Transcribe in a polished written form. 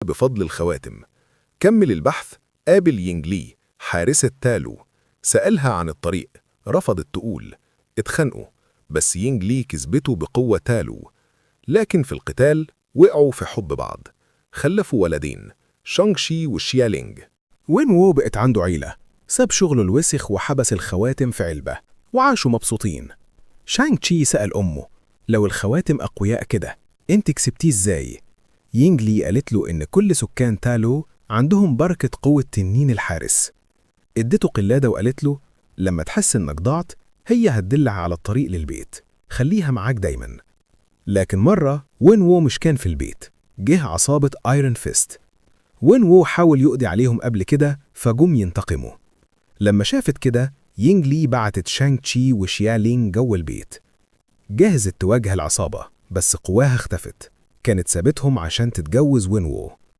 بفضل الخواتم. كمل البحث، قابل يينغ لي حارسة تالو، سألها عن الطريق، رفضت تقول. اتخانقوا، بس يينغ لي كسبته بقوة تالو. لكن في القتال وقعوا في حب بعض، خلفوا ولدين، شانغ شي وشيالينغ. وين وو بقت عنده عيلة، ساب شغله الوسخ وحبس الخواتم في علبة، وعاشوا مبسوطين. شانغ تشي سأل أمه: لو الخواتم أقوياء كده، انت كسبتيه ازاي؟ يينغ لي قالت له إن كل سكان تالو عندهم بركة قوة تنين الحارس. ادته قلادة وقالت له: لما تحس إنك ضعت، هي هتدلها على الطريق للبيت، خليها معاك دايما. لكن مرة وين وو مش كان في البيت، جه عصابة ايرون فيست. وين وو حاول يقضي عليهم قبل كده، فجم ينتقموا. لما شافت كده، يينغ لي بعتت شانغ تشي وشيالينغ جوه البيت. جهزت تواجه العصابة، بس قواها اختفت، كانت سابتهم عشان تتجوز وين وو.